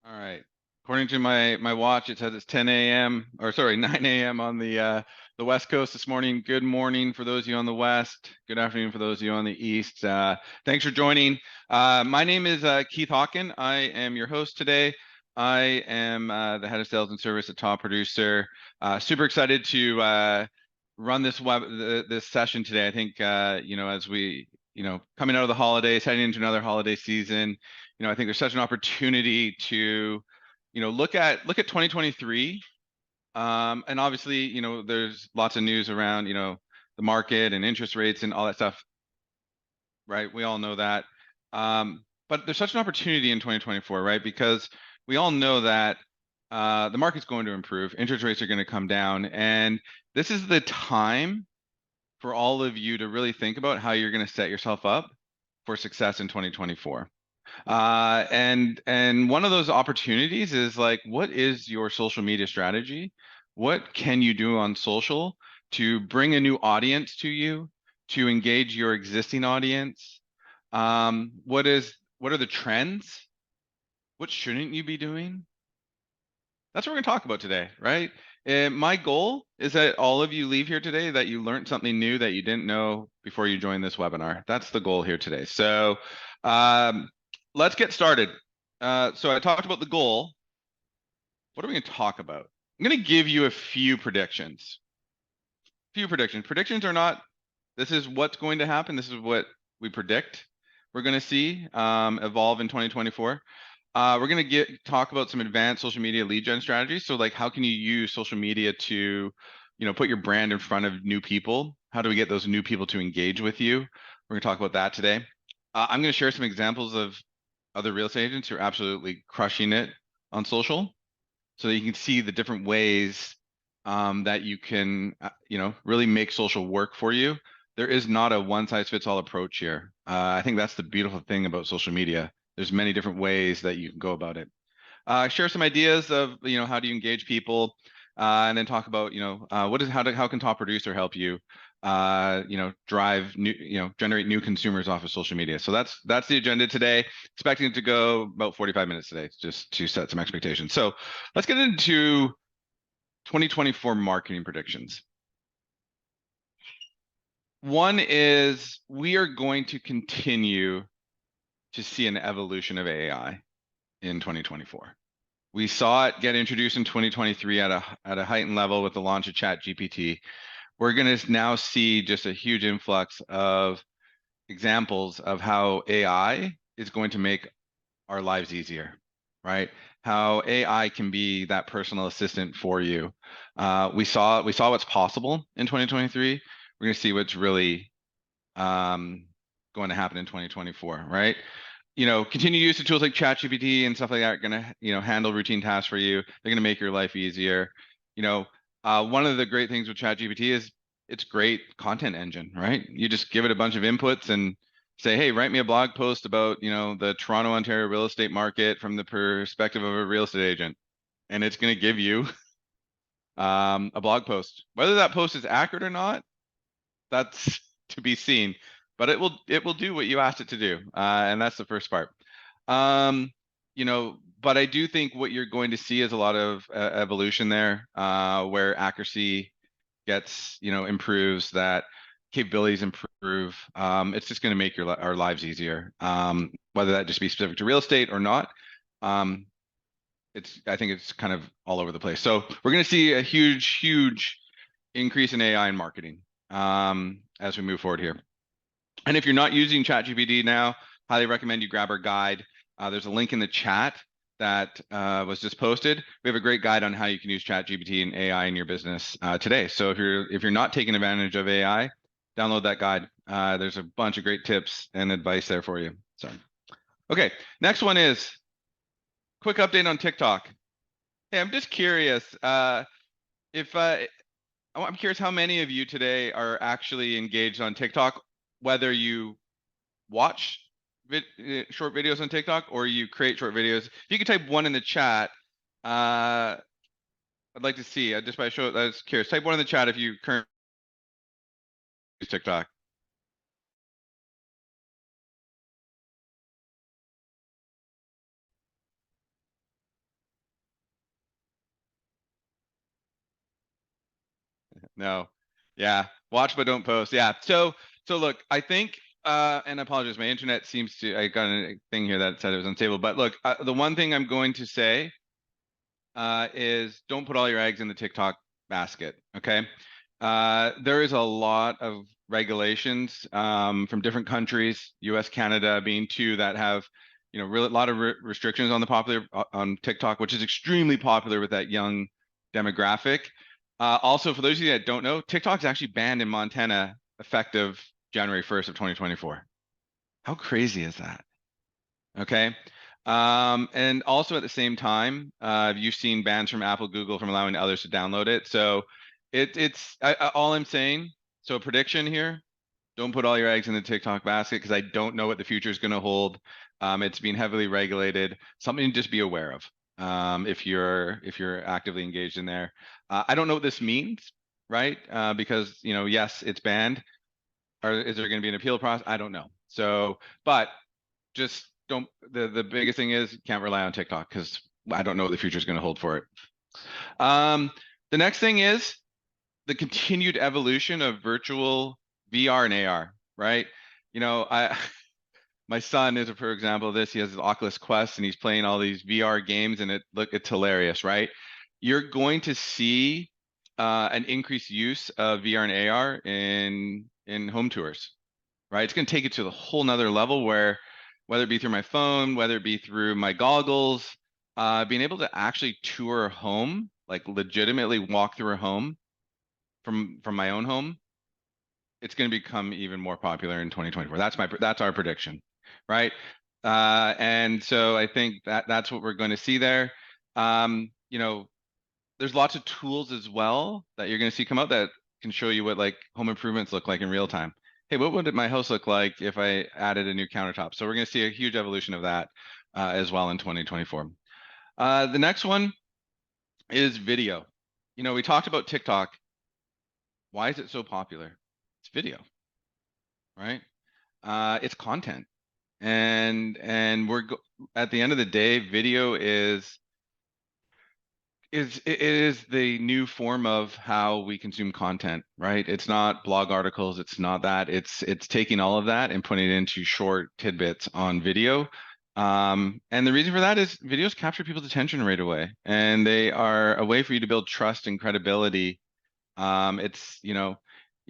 All right. According to my watch, it says it's 10 a.m. or sorry, 9 a.m. on the West Coast this morning. Good morning for those of you on the West. Good afternoon for those of you on the East. Thanks for joining. My name is Keith Hawken. I am your host today. I am the head of sales and service at Top Producer. Super excited to run this session today. I think as we coming out of the holidays, heading into another holiday season. I think there's such an opportunity to, look at 2023. And obviously, there's lots of news around, the market and interest rates and all that stuff, right? We all know that. But there's such an opportunity in 2024, right? Because we all know that the market's going to improve, interest rates are going to come down, and this is the time for all of you to really think about how you're going to set yourself up for success in 2024. And one of those opportunities is like, what is your social media strategy? What can you do on social to bring a new audience to you, to engage your existing audience? What are the trends? What shouldn't you be doing? That's what we're going to talk about today, right? And my goal is that all of you leave here today that you learned something new that you didn't know before you joined this webinar. That's the goal here today. So um, let's get started. So I talked about the goal. What are we going to talk about? I'm going to give you a few predictions. Few predictions. Predictions are not, this is what's going to happen. This is what we predict we're going to see evolve in 2024. We're going to talk about some advanced social media lead gen strategies. So like, how can you use social media to, put your brand in front of new people? How do we get those new people to engage with you? We're going to talk about that today. I'm going to share some examples of other real estate agents who are absolutely crushing it on social, so that you can see the different ways that you can, really make social work for you. There is not a one size fits all approach here. I think that's the beautiful thing about social media. There's many different ways that you can go about it. Share some ideas of, how do you engage people, and then talk about, how can Top Producer help you, drive new, generate new consumers off of social media. So that's the agenda today. Expecting it to go about 45 minutes today, just to set some expectations. So let's get into 2024 marketing predictions. One is we are going to continue to see an evolution of AI in 2024. We saw it get introduced in 2023 at a heightened level with the launch of ChatGPT. We're going to now see just a huge influx of examples of how AI is going to make our lives easier, right? How AI can be that personal assistant for you. We saw what's possible in 2023. We're going to see what's really going to happen in 2024, right? Continue to use the tools like ChatGPT and stuff like that are going to, handle routine tasks for you. They're going to make your life easier. One of the great things with ChatGPT is it's great content engine, right? You just give it a bunch of inputs and say, hey, write me a blog post about, the Toronto, Ontario real estate market from the perspective of a real estate agent. And it's going to give you a blog post. Whether that post is accurate or not, that's to be seen, but it will do what you asked it to do, and that's the first part. But I do think what you're going to see is a lot of evolution there, where accuracy gets, improves, that capabilities improve. It's just going to make our lives easier, whether that just be specific to real estate or not. I think it's kind of all over the place. So we're going to see a huge increase in AI in marketing as we move forward here. And if you're not using ChatGPT now, highly recommend you grab our guide. There's a link in the chat that was just posted. We have a great guide on how you can use ChatGPT and AI in your business today. So if you're not taking advantage of AI, download that guide. There's a bunch of great tips and advice there for you. Sorry. Okay, next one is quick update on TikTok. Hey, I'm just curious if I'm curious how many of you today are actually engaged on TikTok, whether you watch short videos on TikTok or you create short videos. If you could type one in the chat, I'd like to see. Just by show, I was curious. Type one in the chat if you currently use TikTok. No. Yeah. Watch but don't post. Yeah. So look, I think and I apologize, my internet seems to I got a thing here that said it was unstable. But look, the one thing I'm going to say is don't put all your eggs in the TikTok basket. Okay. There is a lot of regulations from different countries, US, Canada being two that have, you know, really a lot of restrictions on the popular on TikTok, which is extremely popular with that young demographic. Also, for those of you that don't know, TikTok is actually banned in Montana effective January 1st of 2024. How crazy is that? Okay. And also at the same time, you've seen bans from Apple, Google from allowing others to download it. So all I'm saying. So a prediction here, don't put all your eggs in the TikTok basket because I don't know what the future is going to hold. It's being heavily regulated. Something to just be aware of if you're actively engaged in there. I don't know what this means, right? Because you know, yes, it's banned. Or is there going to be an appeal process? I don't know. So, but just don't. The biggest thing is can't rely on TikTok because I don't know what the future is going to hold for it. Um, the next thing is the continued evolution of virtual VR and AR, right? You know, I my son is a for example of this. He has his Oculus Quest and he's playing all these VR games and it's hilarious, right? You're going to see an increased use of VR and AR in home tours, right? It's going to take it to the whole nother level where whether it be through my phone, whether it be through my goggles, being able to actually tour a home, like legitimately walk through a home from my own home, it's going to become even more popular in 2024. That's our prediction, right? And so I think that that's what we're going to see there. You know, there's lots of tools as well that you're going to see come out that can show you what like home improvements look like in real time. Hey, what would my house look like if I added a new countertop? So we're going to see a huge evolution of that as well in 2024. The next one is video. You know, we talked about TikTok. Why is it so popular? It's video, right? It's content, and at the end of the day, video it is the new form of how we consume content, right? It's not blog articles, it's not that. It's taking all of that and putting it into short tidbits on video. And the reason for that is videos capture people's attention right away, and they are a way for you to build trust and credibility. It's,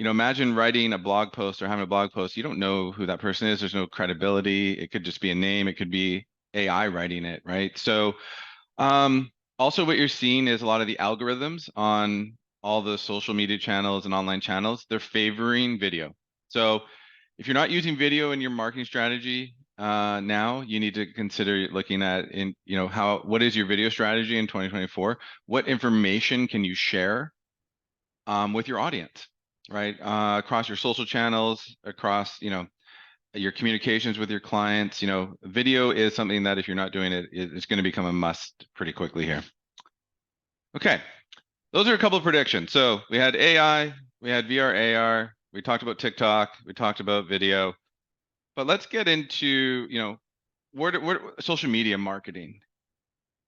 imagine writing a blog post or having a blog post. You don't know who that person is. There's no credibility. It could just be a name. It could be AI writing it, right? So, also what you're seeing is a lot of the algorithms on all the social media channels and online channels, they're favoring video. So if you're not using video in your marketing strategy, now you need to consider looking at what is your video strategy in 2024? What information can you share with your audience, right? Across your social channels, across, your communications with your clients. Video is something that if you're not doing it, it's going to become a must pretty quickly here. Okay, those are a couple of predictions. So we had AI, we had VR, AR, we talked about TikTok, we talked about video, but let's get into, where social media marketing,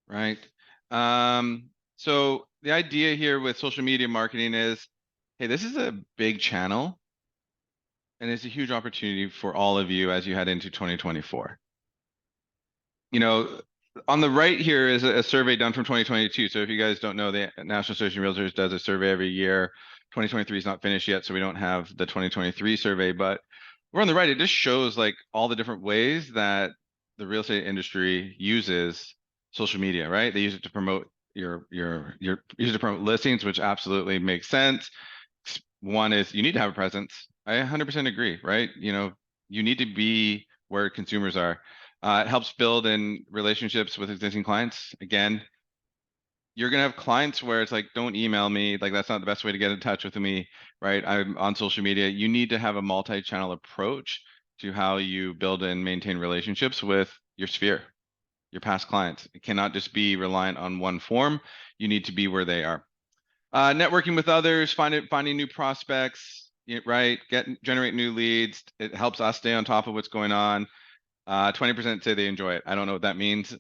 right? So the idea here with social media marketing is, hey, this is a big channel and it's a huge opportunity for all of you as you head into 2024. On the right here is a survey done from 2022. So if you guys don't know, the National Association of Realtors does a survey every year. 2023 is not finished yet, so we don't have the 2023 survey, but we're on the right. It just shows like all the different ways that the real estate industry uses social media, right? They use it to promote use it to promote listings, which absolutely makes sense. One is you need to have a presence. I 100% agree, right? You need to be where consumers are. It helps build in relationships with existing clients. Again, you're gonna have clients where it's like, don't email me. Like that's not the best way to get in touch with me, right? I'm on social media. You need to have a multi-channel approach to how you build and maintain relationships with your sphere, your past clients. It cannot just be reliant on one form. You need to be where they are. Networking with others, finding new prospects, right? Generate new leads. It helps us stay on top of what's going on. 20% say they enjoy it. I don't know what that means,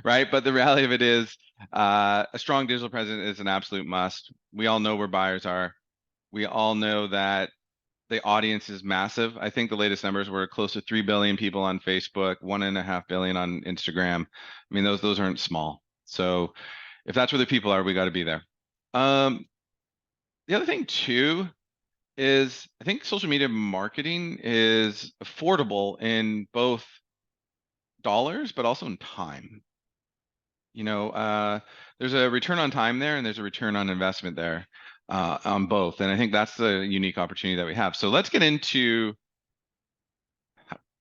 right? But the reality of it is, a strong digital presence is an absolute must. We all know where buyers are. We all know that the audience is massive. I think the latest numbers were close to 3 billion people on Facebook, 1.5 billion on Instagram. I mean, those aren't small. So if that's where the people are, we got to be there. Um, the other thing too is I think social media marketing is affordable in both dollars, but also in time. You know, there's a return on time there and there's a return on investment there on both. And I think that's the unique opportunity that we have. So let's get into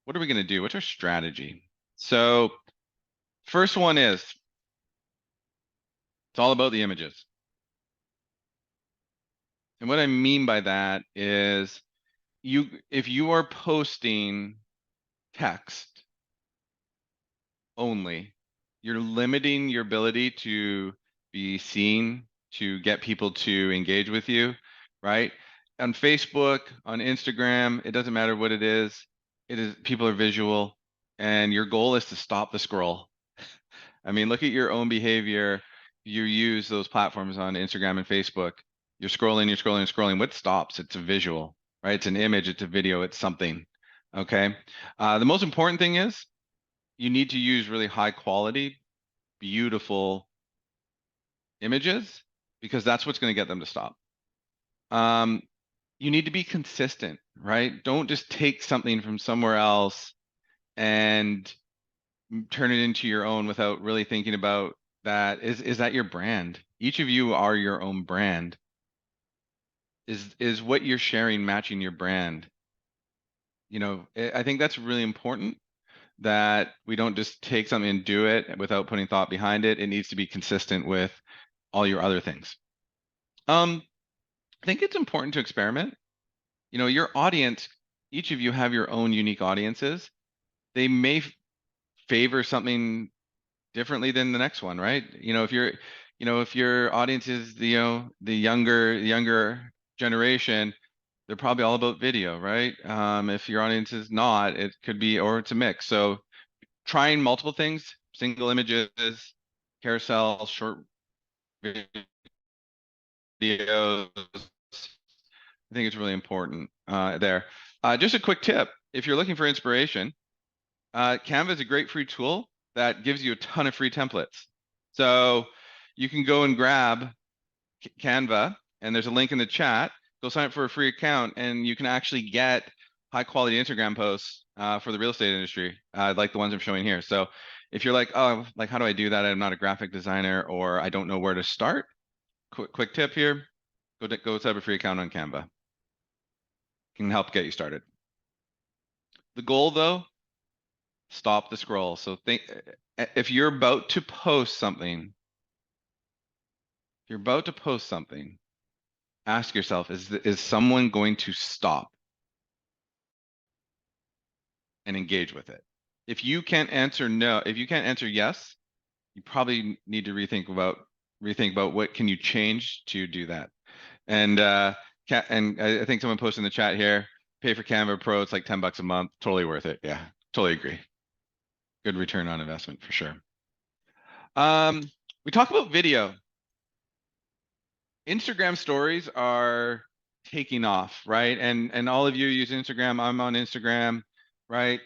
what are we going to do? What's our strategy? So first one is it's all about the images. And what I mean by that is if you are posting text only, you're limiting your ability to be seen, to get people to engage with you, right? On Facebook, on Instagram, it doesn't matter what it is. It is people are visual, and your goal is to stop the scroll. I mean, look at your own behavior. You use those platforms on Instagram and Facebook. You're scrolling, you're scrolling, you're scrolling. What stops? It's a visual, right? It's an image, it's a video, it's something. Okay. The most important thing is you need to use really high quality, beautiful images because that's what's going to get them to stop. Um, you need to be consistent, right? Don't just take something from somewhere else and turn it into your own without really thinking about that. Is that your brand? Each of you are your own brand. Is what you're sharing matching your brand? You know, I think that's really important that we don't just take something and do it without putting thought behind it. It needs to be consistent with all your other things. I think it's important to experiment. You know, your audience, each of you have your own unique audiences. They may favor something differently than the next one, right? You know, if your audience is the younger generation, they're probably all about video, right? If your audience is not, it could be, or it's a mix. So trying multiple things, single images, carousel, short videos. I think it's really important there. Just a quick tip: if you're looking for inspiration, Canva is a great free tool that gives you a ton of free templates. So you can go and grab Canva, and there's a link in the chat. Go sign up for a free account, and you can actually get high quality Instagram posts for the real estate industry, like the ones I'm showing here. So if you're like, oh, like how do I do that? I'm not a graphic designer, or I don't know where to start. Quick tip here: go set up a free account on Canva. Can help get you started. The goal, though, stop the scroll. So think if you're about to post something, ask yourself, is someone going to stop and engage with it? If you can't answer no, if you can't answer yes, you probably need to rethink about what can you change to do that. And I think someone posted in the chat here, pay for Canva Pro, it's like $10 a month, totally worth it. Yeah, totally agree. Good return on investment for sure. We talk about video. Instagram stories are taking off, right? And all of you use Instagram. I'm on Instagram, right?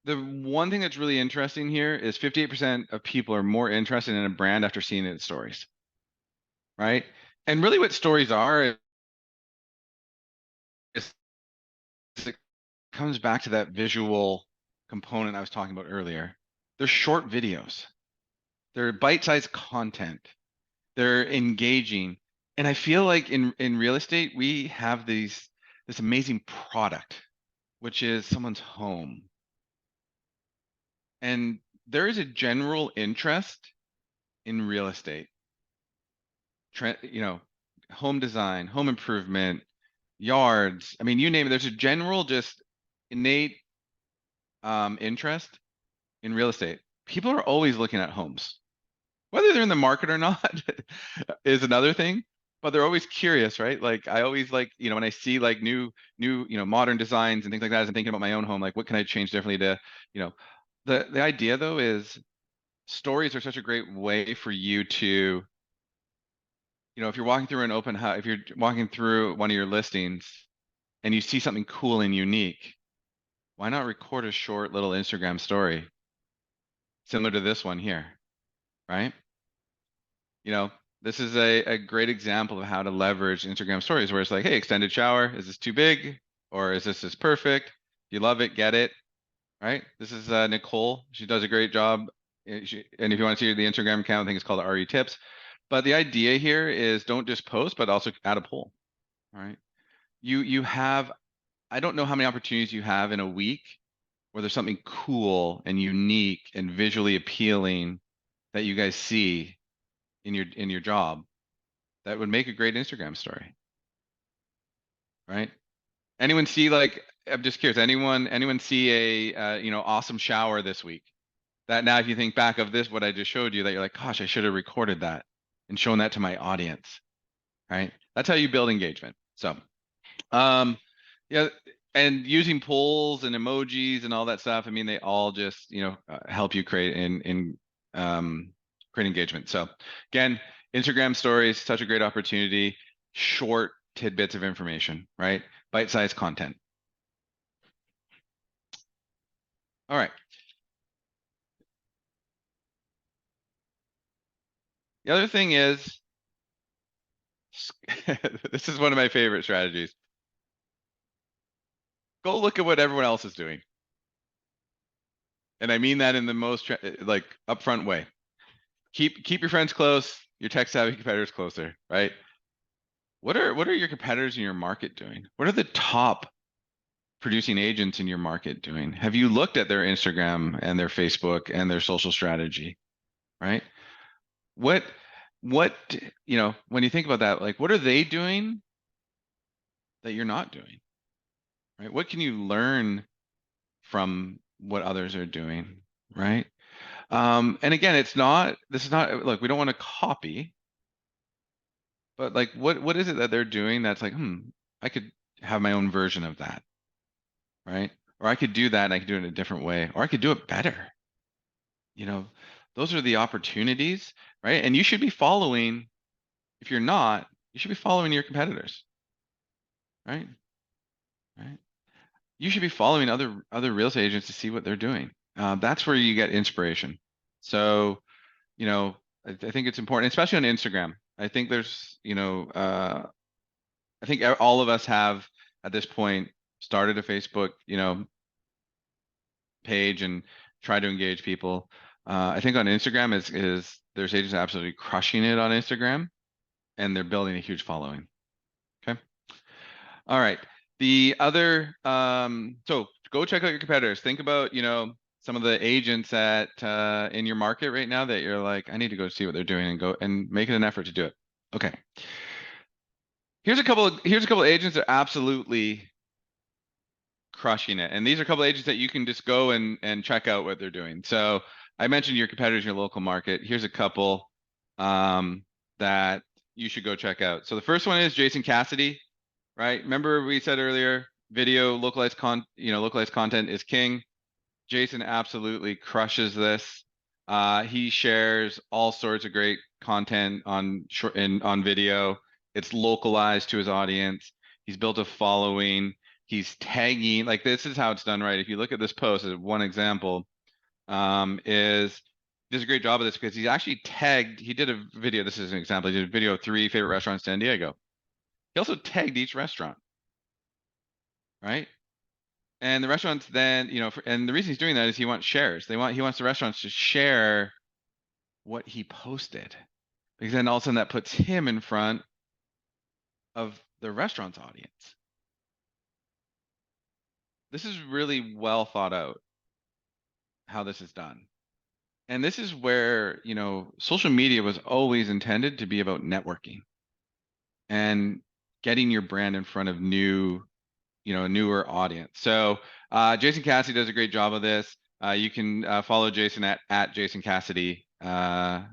The one thing that's really interesting here is 58% of people are more interested in a brand after seeing its stories, right? And really what stories are is it comes back to that visual component I was talking about earlier. They're short videos. They're bite-sized content. They're engaging. And I feel like in real estate, we have this amazing product, which is someone's home. And there is a general interest in real estate. You know, home design, home improvement, yards. I mean, you name it. There's a general just innate interest in real estate. People are always looking at homes. Whether they're in the market or not is another thing, but they're always curious, right? Like I always like, when I see like new, modern designs and things like that, as I'm thinking about my own home, like what can I change differently to, the idea though is stories are such a great way for you to if you're walking through an open house, if you're walking through one of your listings and you see something cool and unique, why not record a short little Instagram story similar to this one here, right? You know, this is a great example of how to leverage Instagram stories where it's like, hey, extended shower, is this too big? Or is this perfect? If you love it, get it, right? This is Nicole. She does a great job. And if you want to see the Instagram account, I think it's called RE Tips. But the idea here is don't just post, but also add a poll, right? You have, I don't know how many opportunities you have in a week where there's something cool and unique and visually appealing that you guys see in your job that would make a great Instagram story, right? Anyone see like, I'm just curious, anyone see a awesome shower this week? That now if you think back of this, what I just showed you, that you're like, gosh, I should have recorded that and shown that to my audience, right? That's how you build engagement. So, um, yeah, and using polls and emojis and all that stuff. I mean, they all just, help you create create engagement. So again, Instagram stories, such a great opportunity, short tidbits of information, right? Bite-sized content. All right. The other thing is, this is one of my favorite strategies. Go look at what everyone else is doing. And I mean that in the most like upfront way. Keep your friends close, your tech savvy competitors closer, right? What are your competitors in your market doing? What are the top producing agents in your market doing? Have you looked at their Instagram and their Facebook and their social strategy, right? What what when you think about that, like what are they doing that you're not doing, right? What can you learn from what others are doing, right? And again, this is not, look, we don't want to copy, but like what is it that they're doing that's like, I could have my own version of that, right? Or I could do that and I could do it in a different way, or I could do it better. You know, those are the opportunities, right? And you should be following, if you're not, you should be following your competitors, right? Right? You should be following other real estate agents to see what they're doing. That's where you get inspiration. So, I think it's important, especially on Instagram. I think there's, I think all of us have at this point started a Facebook, page and try to engage people. I think on Instagram is there's agents absolutely crushing it on Instagram and they're building a huge following. Okay. All right. The other, so go check out your competitors. Think about, some of the agents that in your market right now that you're like, I need to go see what they're doing and go and make it an effort to do it. Okay. Here's a couple of agents that are absolutely crushing it. And these are a couple of agents that you can just go and check out what they're doing. So I mentioned your competitors in your local market. Here's a couple that you should go check out. So the first one is Jason Cassidy, right? Remember we said earlier, video localized content is king. Jason absolutely crushes this. He shares all sorts of great content on short and on video. It's localized to his audience. He's built a following. He's tagging, like this is how it's done, right? If you look at this post as one example, is he does a great job of this because he's actually tagged. He did a video. This is an example. He did a video of 3 favorite restaurants in San Diego. He also tagged each restaurant, right? And the restaurants then, and the reason he's doing that is he wants shares. He wants the restaurants to share what he posted, because then all of a sudden that puts him in front of the restaurant's audience. This is really well thought out how this is done. And this is where, social media was always intended to be about networking and getting your brand in front of newer audience. So Jason Cassidy does a great job of this. You can follow Jason at Jason Cassidy to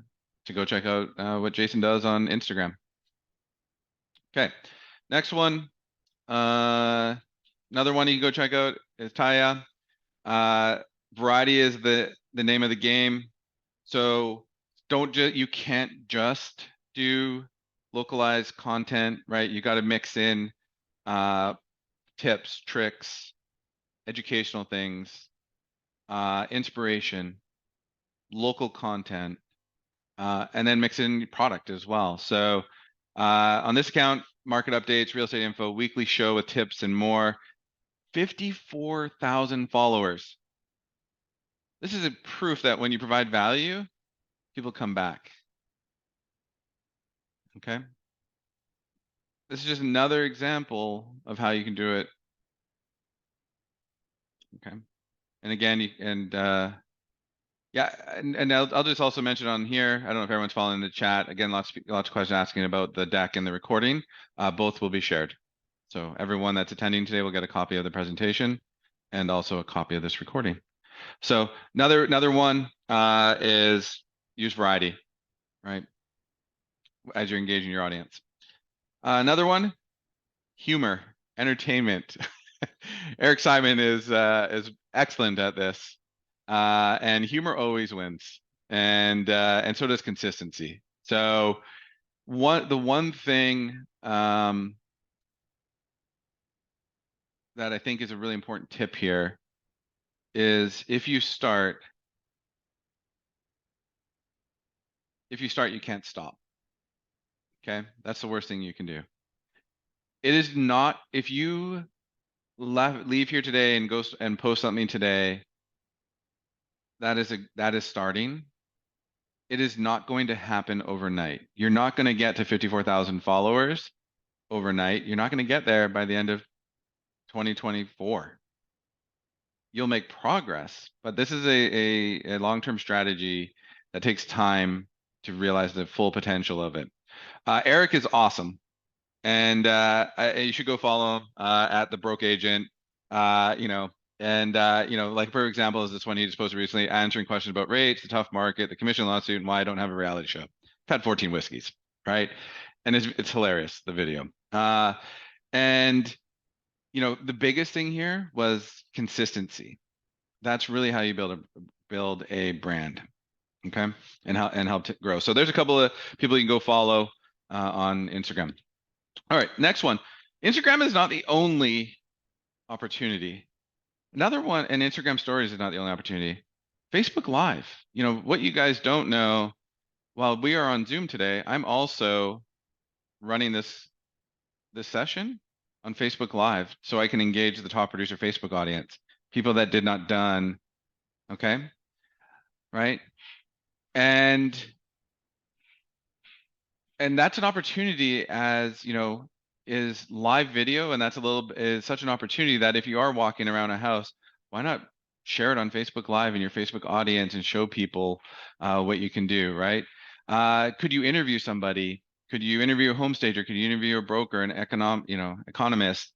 go check out what Jason does on Instagram. Okay, next one. Another one you can go check out is Taya. Variety is the name of the game. So you can't just do localized content, right? You got to mix in tips, tricks, educational things, inspiration, local content, and then mix in product as well. So on this account, market updates, real estate info, weekly show with tips and more. 54,000 followers. This is a proof that when you provide value, people come back. Okay. This is just another example of how you can do it. Okay. And again, yeah, and I'll just also mention on here, I don't know if everyone's following the chat. Again, lots of questions asking about the deck and the recording. Both will be shared. So everyone that's attending today will get a copy of the presentation and also a copy of this recording. So another one is use variety, right? As you're engaging your audience. Another one, humor, entertainment. Eric Simon is excellent at this, and humor always wins, and so does consistency. So the one thing that I think is a really important tip here is if you start, you can't stop. Okay, that's the worst thing you can do. It is not, if you leave here today and go and post something today, that is starting. It is not going to happen overnight. You're not going to get to 54,000 followers overnight. You're not going to get there by the end of 2024. You'll make progress, but this is a long-term strategy that takes time to realize the full potential of it. Eric is awesome. And you should go follow him at the Broke Agent. You know, and you know, like for example, is this one he just posted recently, answering questions about rates, the tough market, the commission lawsuit, and why I don't have a reality show. I've had 14 whiskeys, right? And it's hilarious, the video. And you know, the biggest thing here was consistency. That's really how you build a brand, okay? And help to grow. So there's a couple of people you can go follow on Instagram. All right, next one. Instagram is not the only opportunity. Another one, and Instagram stories is not the only opportunity. Facebook Live. You know, what you guys don't know, while we are on Zoom today, I'm also running this session on Facebook Live so I can engage the top producer Facebook audience, people that did not done, okay? Right? And that's an opportunity, as you know, is live video, and that's is such an opportunity that if you are walking around a house, why not share it on Facebook Live in your Facebook audience and show people what you can do, right? Could you interview somebody? Could you interview a home stager? Could you interview a broker, an economist?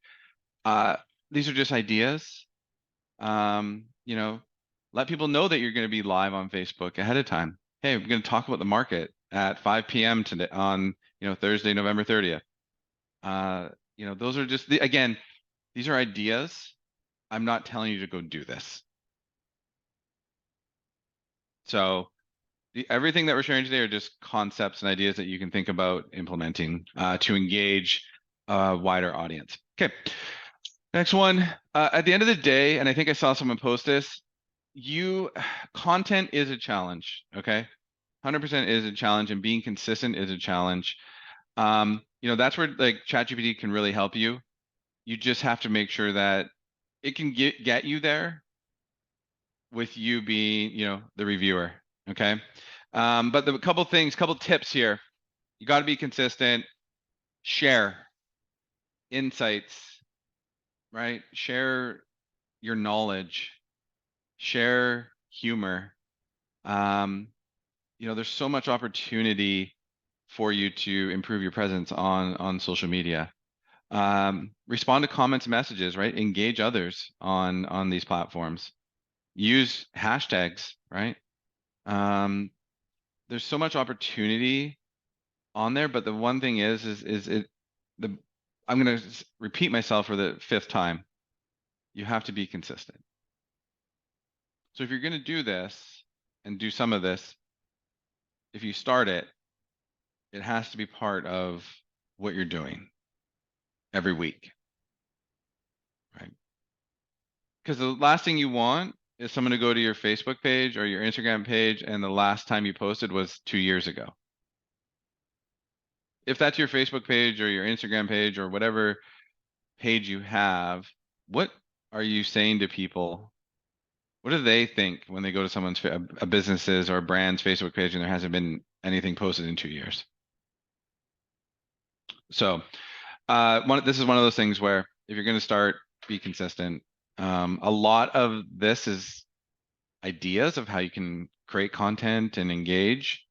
These are just ideas. You know, let people know that you're going to be live on Facebook ahead of time. Hey, we're going to talk about the market at 5 p.m. today on, you know, Thursday, November 30th. You know, those are just again, these are ideas. I'm not telling you to go do this. So everything that we're sharing today are just concepts and ideas that you can think about implementing to engage a wider audience. Okay. Next one. At the end of the day, and I think I saw someone post this, content is a challenge. Okay. 100% is a challenge, and being consistent is a challenge. You know, that's where like ChatGPT can really help you. You just have to make sure that it can get you there with you being, you know, the reviewer. Okay. But the couple tips here. You got to be consistent, share insights, right? Share your knowledge, share humor. You know, there's so much opportunity for you to improve your presence on social media. Respond to comments and messages, right? Engage others on these platforms. Use hashtags, right? There's so much opportunity on there, but the one thing is I'm going to repeat myself for the 5th time. You have to be consistent. So if you're going to do this and do some of this, if you start it, It has to be part of what you're doing every week, right? Because the last thing you want is someone to go to your Facebook page or your Instagram page and the last time you posted was 2 years ago. If that's your Facebook page or your Instagram page or whatever page you have, what are you saying to people? What do they think when they go to someone's a business's or a brand's Facebook page and there hasn't been anything posted in 2 years? So this is one of those things where if you're going to start, be consistent. A lot of this is ideas of how you can create content and engage.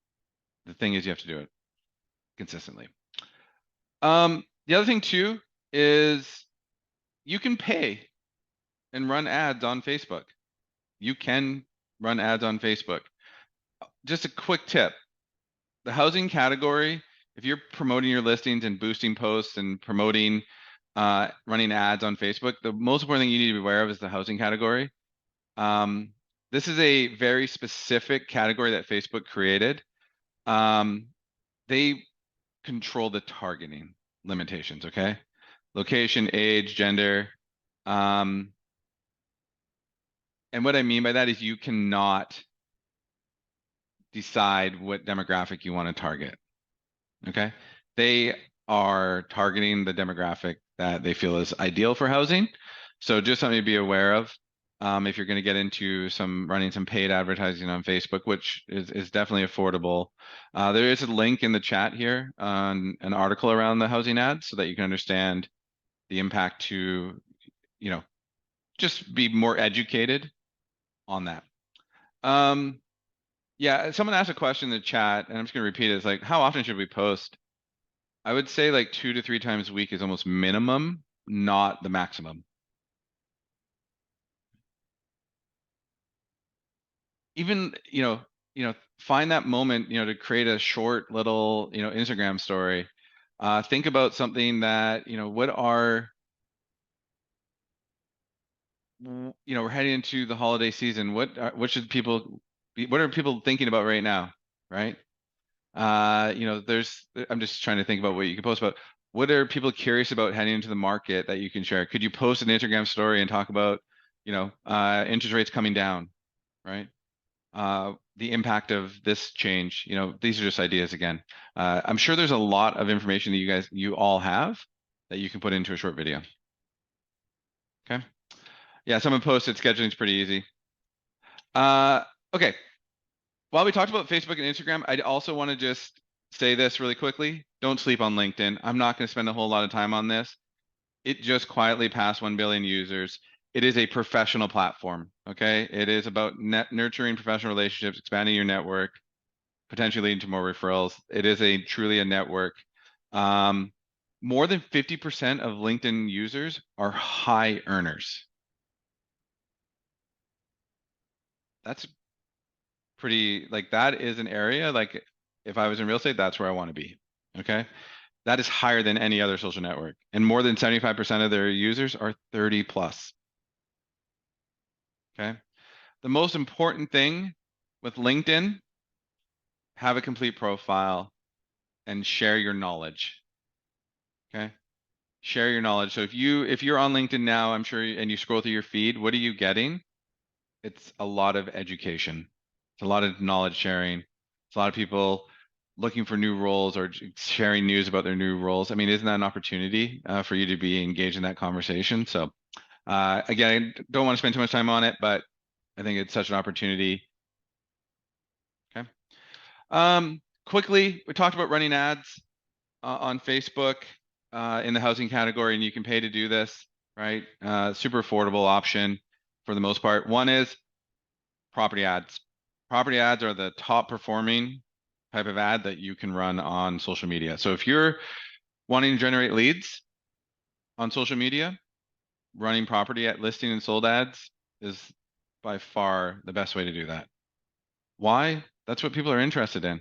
The thing is you have to do it consistently. The other thing too is you can pay and run ads on Facebook. You can run ads on Facebook. Just a quick tip. The housing category, if you're promoting your listings and boosting posts and promoting running ads on Facebook, the most important thing you need to be aware of is the housing category. This is a very specific category that Facebook created. They control the targeting limitations, okay? Location, age, gender. And what I mean by that is you cannot decide what demographic you want to target, okay? They are targeting the demographic that they feel is ideal for housing. So just something to be aware of. If you're going to get into running some paid advertising on Facebook, which is definitely affordable. There is a link in the chat here on an article around the housing ads so that you can understand the impact to, just be more educated on that. Yeah, someone asked a question in the chat, and I'm just going to repeat it. It's like, how often should we post? I would say like 2 to 3 times a week is almost minimum, not the maximum. Even, find that moment, to create a short little, Instagram story. Think about something that, we're heading into the holiday season. What should people what are people thinking about right now? Right? I'm just trying to think about what you can post about. What are people curious about heading into the market that you can share? Could you post an Instagram story and talk about, interest rates coming down, right? The impact of this change. These are just ideas again. I'm sure there's a lot of information that you all have that you can put into a short video. Okay. Yeah, someone posted scheduling is pretty easy. Okay. While we talked about Facebook and Instagram, I also want to just say this really quickly. Don't sleep on LinkedIn. I'm not going to spend a whole lot of time on this. It just quietly passed 1 billion users. It is a professional platform. Okay. It is about nurturing professional relationships, expanding your network, potentially leading to more referrals. It is truly a network. More than 50% of LinkedIn users are high earners. That's pretty, that is an area, if I was in real estate, that's where I want to be. Okay. That is higher than any other social network. And more than 75% of their users are 30 plus. Okay. The most important thing with LinkedIn, have a complete profile and share your knowledge. Okay. Share your knowledge. So if you're on LinkedIn now, I'm sure, and you scroll through your feed, what are you getting? It's a lot of education. It's a lot of knowledge sharing. It's a lot of people looking for new roles or sharing news about their new roles. I mean, isn't that an opportunity for you to be engaged in that conversation? So again, I don't want to spend too much time on it, but I think it's such an opportunity. Okay. Quickly, we talked about running ads on Facebook in the housing category, and you can pay to do this, right? Super affordable option for the most part. One is property ads. Property ads are the top performing type of ad that you can run on social media. So if you're wanting to generate leads on social media, running property at listing and sold ads is by far the best way to do that. Why? That's what people are interested in.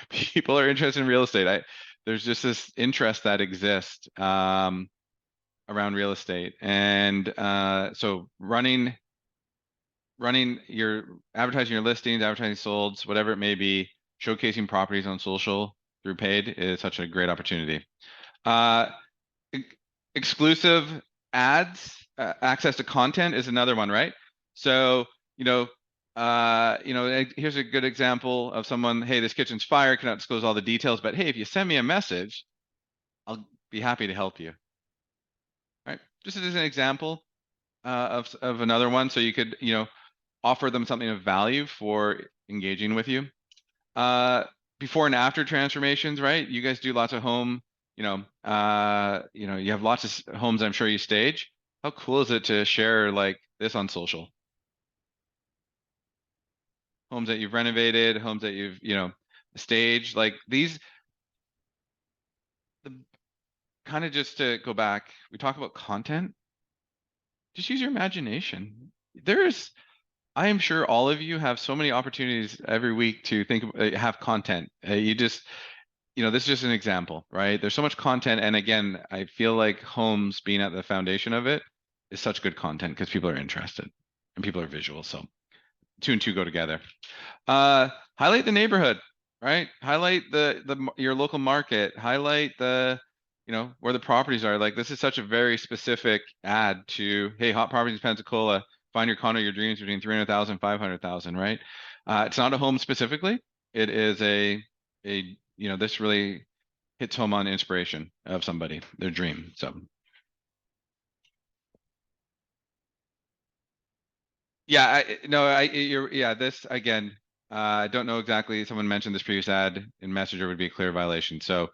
People are interested in real estate. There's just this interest that exists around real estate. And so running your advertising your listings, advertising solds, whatever it may be, showcasing properties on social through paid is such a great opportunity. Uh, exclusive ads, access to content is another one, right? So, here's a good example of someone, hey, this kitchen's fire, cannot disclose all the details, but hey, if you send me a message, I'll be happy to help you. Right? Just as an example of another one. So you could, offer them something of value for engaging with you. Uh, before and after transformations, right? You guys do lots of home, you have lots of homes I'm sure you stage. How cool is it to share like this on social? Homes that you've renovated, homes that you've, staged, like these, the kind of just to go back, we talk about content, just use your imagination. I am sure all of you have so many opportunities every week to have content. This is just an example, right? There's so much content. And again, I feel like homes being at the foundation of it is such good content because people are interested and people are visual. So two and two go together. Highlight the neighborhood, right? Highlight your local market, highlight where the properties are. Like this is such a very specific ad to, hey, hot properties, Pensacola, find your condo, your dreams between 300,000, 500,000, right? It's not a home specifically. It is this really hits home on inspiration of somebody, their dream. So yeah, this again, I don't know exactly. Someone mentioned this previous ad in Messenger would be a clear violation. So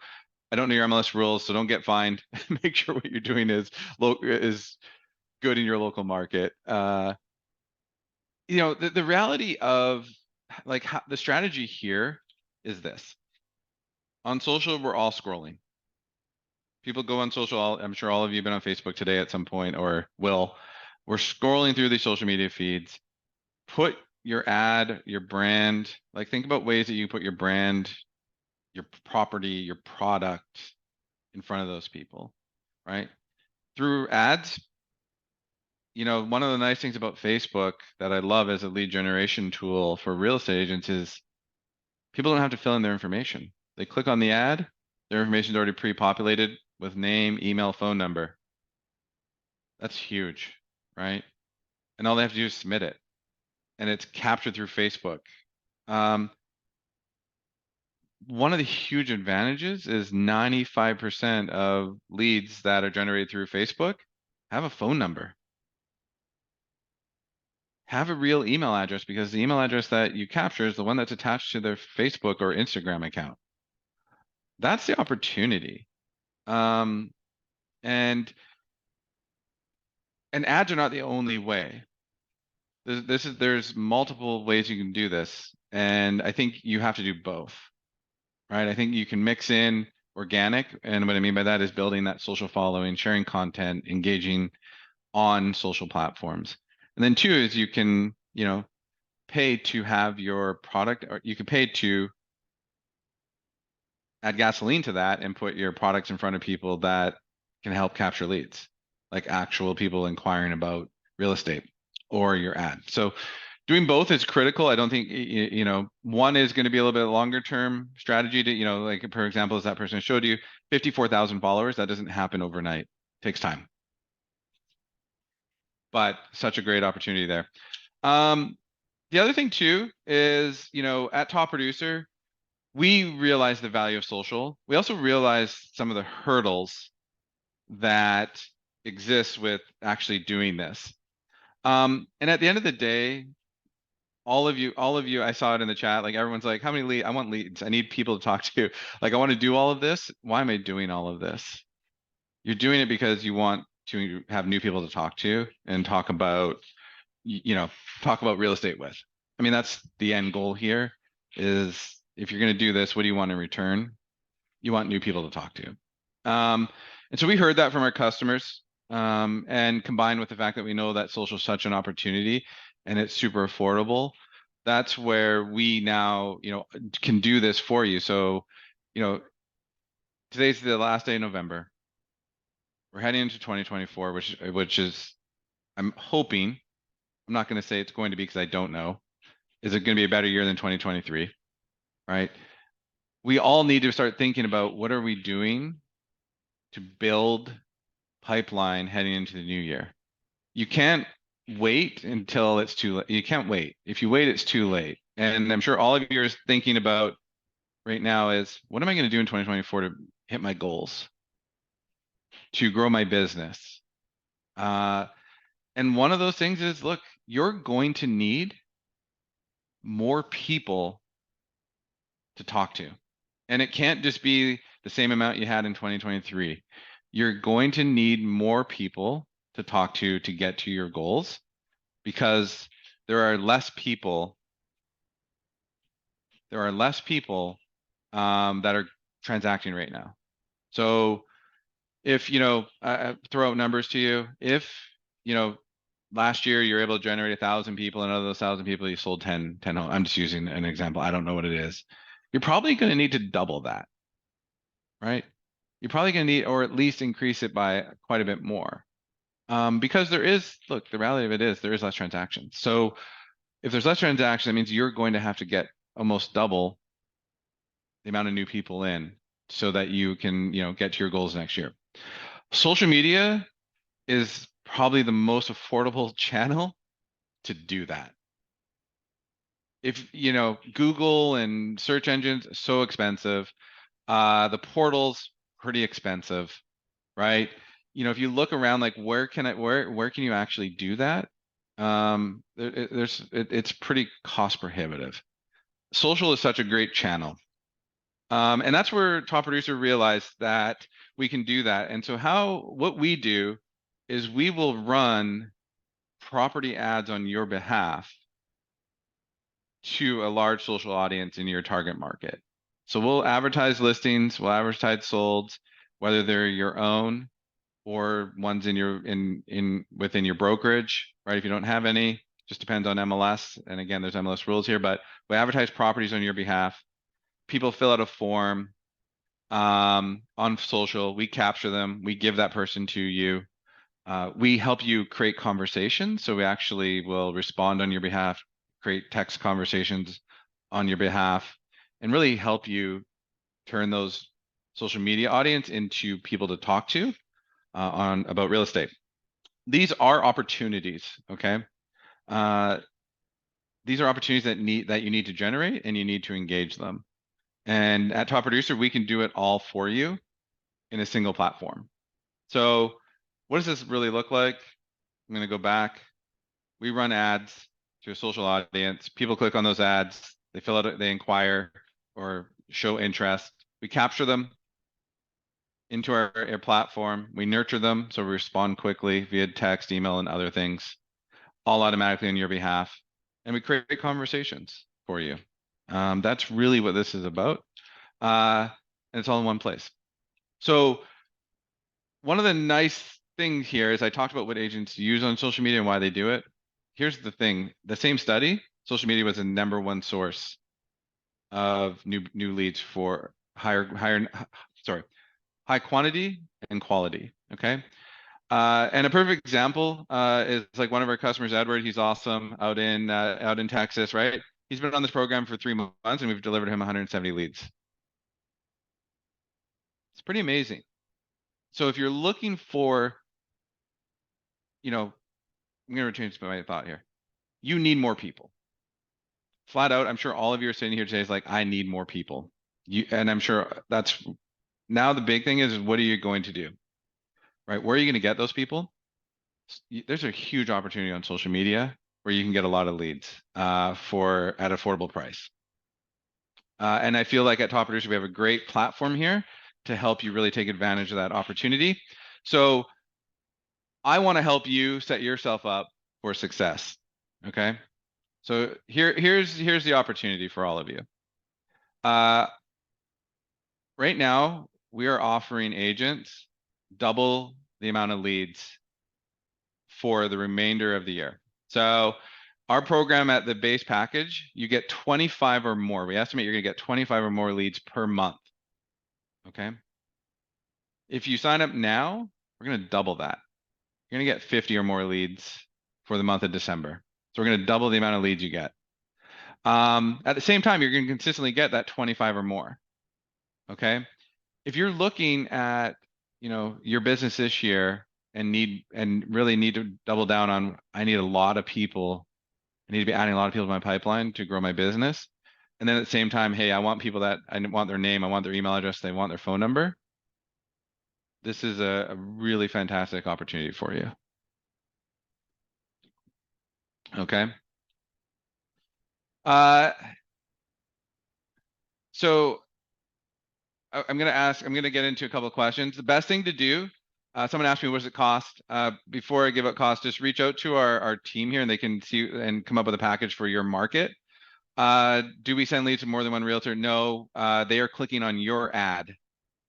I don't know your MLS rules, so don't get fined. Make sure what you're doing is good in your local market. The reality of like the strategy here is this. On social, we're all scrolling. People go on social. I'm sure all of you have been on Facebook today at some point or will. We're scrolling through these social media feeds. Put your ad, your brand, like think about ways that you put your brand, your property, your product in front of those people, right? Through ads, one of the nice things about Facebook that I love as a lead generation tool for real estate agents is people don't have to fill in their information. They click on the ad, their information is already pre-populated with name, email, phone number. That's huge, right? And all they have to do is submit it, and it's captured through Facebook. One of the huge advantages is 95% of leads that are generated through Facebook have a phone number. Have a real email address because the email address that you capture is the one that's attached to their Facebook or Instagram account. That's the opportunity. Um, and and ads are not the only way. There's multiple ways you can do this, and I think you have to do both, right? I think you can mix in organic, and what I mean by that is building that social following, sharing content, engaging on social platforms. And then two is you can, pay to have your product, or you can pay to add gasoline to that and put your products in front of people that can help capture leads, like actual people inquiring about real estate or your ad. So doing both is critical. I don't think, one is going to be a little bit longer term strategy to, like for example, as that person showed you, 54,000 followers, that doesn't happen overnight. It takes time. But such a great opportunity there. The other thing too is, at Top Producer, we realize the value of social. We also realize some of the hurdles that exist with actually doing this. And at the end of the day, all of you, I saw it in the chat, like everyone's like, how many leads? I want leads. I need people to talk to. Like, I want to do all of this. Why am I doing all of this? You're doing it because you want to have new people to talk to and talk about real estate with. I mean, that's the end goal here is if you're going to do this, what do you want in return? You want new people to talk to. And so we heard that from our customers, and combined with the fact that we know that social is such an opportunity and it's super affordable, that's where we now, can do this for you. So, today's the last day of November. We're heading into 2024, which is, I'm hoping, I'm not going to say it's going to be because I don't know. Is it going to be a better year than 2023? Right? we all need to start thinking about what are we doing to build pipeline heading into the new year. You can't wait until it's too late. You can't wait. If you wait, it's too late. And I'm sure all of you are thinking about right now is what am I going to do in 2024 to hit my goals, to grow my business? And one of those things is, look, you're going to need more people to talk to. And it can't just be the same amount you had in 2023. You're going to need more people to talk to get to your goals because there are less people that are transacting right now. So if, I throw out numbers to you, if, last year you're able to generate 1,000 people and out of those 1,000 people you sold 10 homes. I'm just using an example. I don't know what it is. You're probably going to need to double that, right? You're probably going to need, or at least increase it by quite a bit more. Because look, the reality of it is there is less transactions. So if there's less transactions, that means you're going to have to get almost double the amount of new people in so that you can, get to your goals next year. Social media is probably the most affordable channel to do that. If, Google and search engines, so expensive. The portal's pretty expensive, right? If you look around, like where can you actually do that? It's pretty cost prohibitive. Social is such a great channel. And that's where Top Producer realized that we can do that. And so what we do is we will run property ads on your behalf to a large social audience in your target market. So we'll advertise listings, we'll advertise solds, whether they're your own or ones within your brokerage, right? If you don't have any, just depends on MLS. And again, there's MLS rules here, but we advertise properties on your behalf. People fill out a form on social. We capture them. We give that person to you. We help you create conversations. So we actually will respond on your behalf, create text conversations on your behalf, and really help you turn those social media audience into people to talk to about real estate. These are opportunities, okay? These are opportunities that you need to generate and you need to engage them. And at Top Producer, we can do it all for you in a single platform. So what does this really look like? I'm going to go back. We run ads to a social audience. People click on those ads. They fill out, they inquire or show interest. We capture them into our platform. We nurture them. So we respond quickly via text, email, and other things, all automatically on your behalf. And we create conversations for you. That's really what this is about. And it's all in one place. So one of the nice things here is I talked about what agents use on social media and why they do it. Here's the thing. The same study, social media was the #1 source of new leads for high quantity and quality. Okay. And a perfect example is like one of our customers, Edward. He's awesome out in Texas, right? He's been on this program for 3 months and we've delivered him 170 leads. It's pretty amazing. So if you're looking for, I'm going to change my thought here. You need more people. Flat out, I'm sure all of you are sitting here today is like, I need more people. And I'm sure that's now the big thing is what are you going to do? Right? Where are you going to get those people? There's a huge opportunity on social media where you can get a lot of leads at affordable price. And I feel like at Top Producer, we have a great platform here to help you really take advantage of that opportunity. So I want to help you set yourself up for success. Okay. So here's the opportunity for all of you. Right now, we are offering agents double the amount of leads for the remainder of the year. So our program at the base package, you get 25 or more. We estimate you're going to get 25 or more leads per month. Okay. If you sign up now, we're going to double that. You're going to get 50 or more leads for the month of December. So we're going to double the amount of leads you get. At the same time, you're going to consistently get that 25 or more. Okay. If you're looking at, your business this year and really need to double down on, I need a lot of people. I need to be adding a lot of people to my pipeline to grow my business. And then at the same time, hey, I want people that I want their name, I want their email address, they want their phone number. This is a really fantastic opportunity for you. Okay. Uh, so I'm going to get into a couple of questions. The best thing to do, someone asked me, what does it cost? Before I give out cost, just reach out to our team here and they can see and come up with a package for your market. Do we send leads to more than one realtor? No, they are clicking on your ad.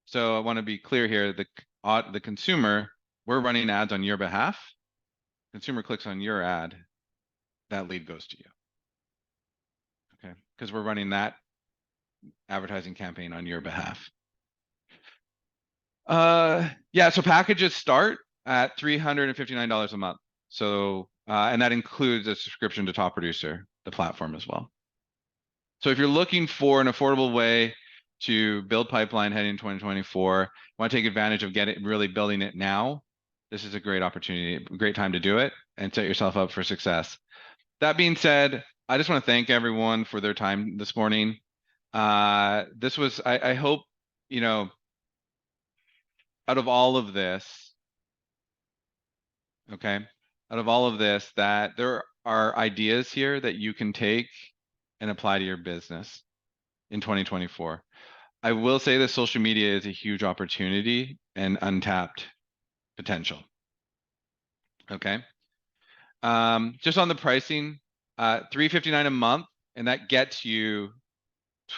So I want to be clear here, the consumer, we're running ads on your behalf. Consumer clicks on your ad, that lead goes to you. Okay, because we're running that advertising campaign on your behalf. Yeah, so packages start at $359 a month. So, and that includes a subscription to Top Producer, the platform as well. So if you're looking for an affordable way to build pipeline heading in 2024, want to take advantage of really building it now, this is a great opportunity, a great time to do it and set yourself up for success. That being said, I just want to thank everyone for their time this morning. This was, I hope, out of all of this, okay, out of all of this, that there are ideas here that you can take and apply to your business in 2024. I will say that social media is a huge opportunity and untapped potential. Okay. Just on the pricing, $359 a month, and that gets you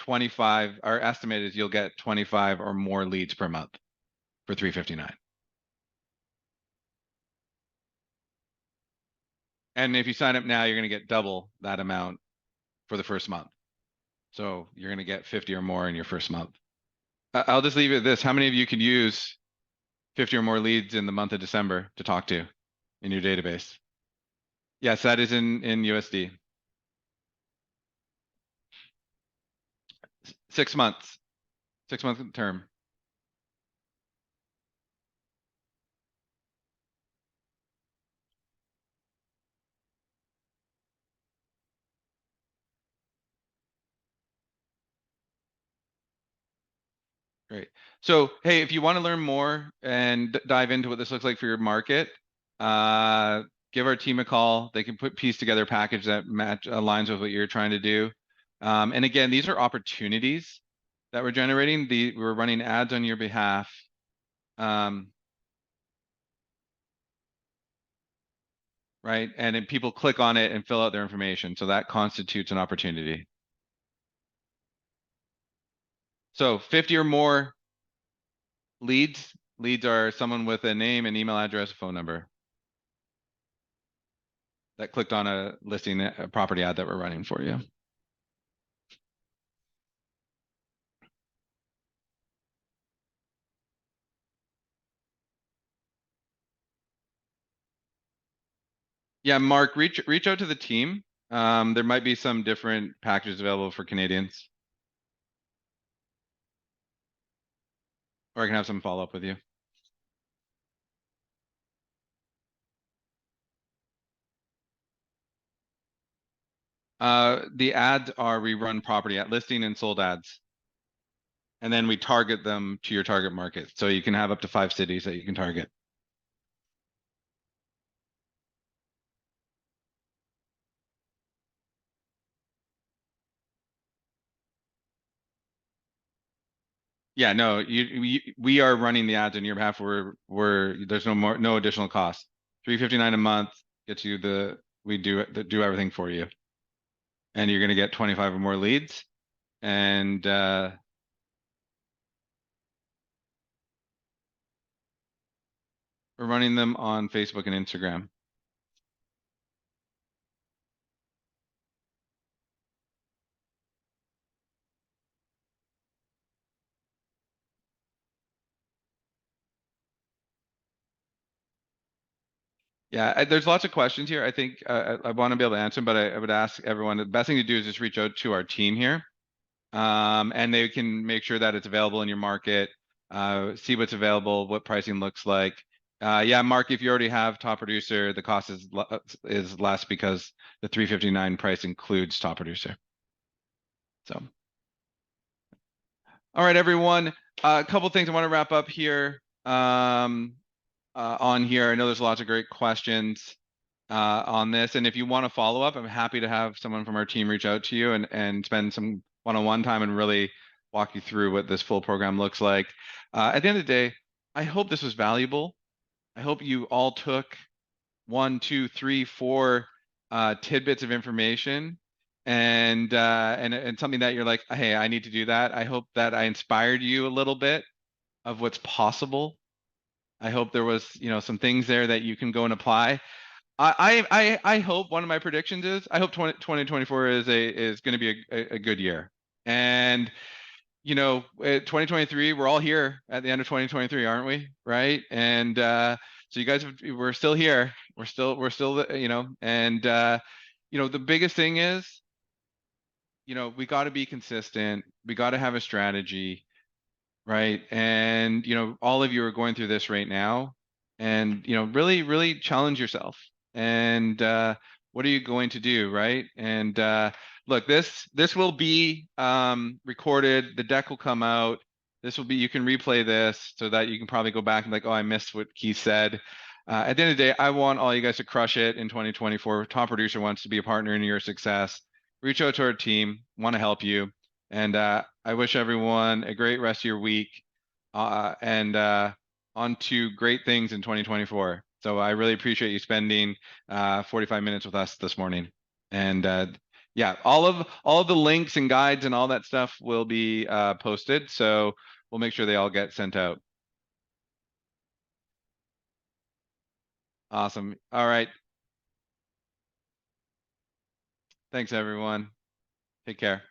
25. Our estimate is you'll get 25 or more leads per month for $359. And if you sign up now, you're going to get double that amount for the first month. So you're going to get 50 or more in your first month. I'll just leave it at this. How many of you could use 50 or more leads in the month of December to talk to in your database? Yes, that is in USD. 6 months, 6 month term. Great. So, hey, if you want to learn more and dive into what this looks like for your market, give our team a call. They can piece together a package that aligns with what you're trying to do. And again, these are opportunities that we're generating. We're running ads on your behalf. Right? And then people click on it and fill out their information. So that constitutes an opportunity. So 50 or more leads. Leads are someone with a name, an email address, a phone number that clicked on a listing, a property ad that we're running for you. Yeah, Mark, reach out to the team. There might be some different packages available for Canadians, or I can have some follow up with you. The ads are we run property at listing and sold ads, and then we target them to your target market. So you can have up to 5 cities that you can target. Yeah, no, we are running the ads on your behalf. There's no additional cost. $359 a month gets you we do everything for you, and you're gonna get 25 or more leads, and we're running them on Facebook and Instagram. Yeah, there's lots of questions here. I think I want to be able to answer them, but I would ask everyone, the best thing to do is just reach out to our team here. And they can make sure that it's available in your market, see what's available, what pricing looks like. Yeah, Mark, if you already have top producer, the cost is less because the 359 price includes top producer. So, all right, everyone. A couple things I want to wrap up here. On here, I know there's lots of great questions on this, and if you want to follow up, I'm happy to have someone from our team reach out to you and spend some one-on-one time and really walk you through what this full program looks like. At the end of the day, I hope this was valuable. I hope you all took 1, 2, 3, 4 tidbits of information and something that you're like, hey, I need to do that. I hope that I inspired you a little bit of what's possible. I hope there was, some things there that you can go and apply. I hope one of my predictions is I hope 2024 is going to be a good year. And 2023, we're all here at the end of 2023, aren't we? Right? And so you guys, we're still here. We're still, and the biggest thing is, we got to be consistent. We got to have a strategy, right? And all of you are going through this right now, and really, really challenge yourself. And what are you going to do, right? And look, this will be recorded. The deck will come out. This will be, you can replay this so that you can probably go back and like, oh, I missed what Keith said. At the end of the day, I want all you guys to crush it in 2024. Top producer wants to be a partner in your success. Reach out to our team. Want to help you. And I wish everyone a great rest of your week and on to great things in 2024. So I really appreciate you spending 45 minutes with us this morning. And yeah, all of the links and guides and all that stuff will be posted. So we'll make sure they all get sent out. Awesome. All right. Thanks, everyone. Take care.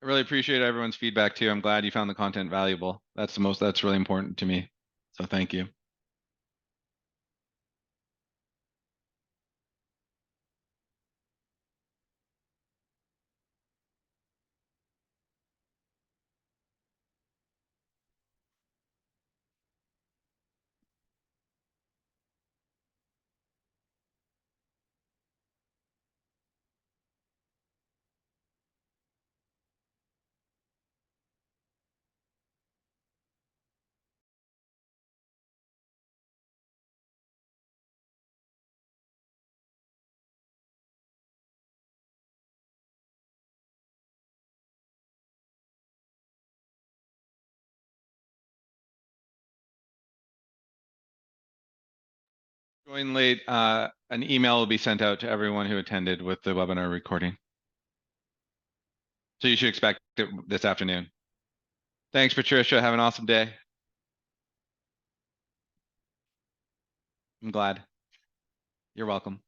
I really appreciate everyone's feedback too. I'm glad you found the content valuable. That's really important to me. So thank you. Join late. An email will be sent out to everyone who attended with the webinar recording. So you should expect it this afternoon. Thanks, Patricia. Have an awesome day. I'm glad. You're welcome.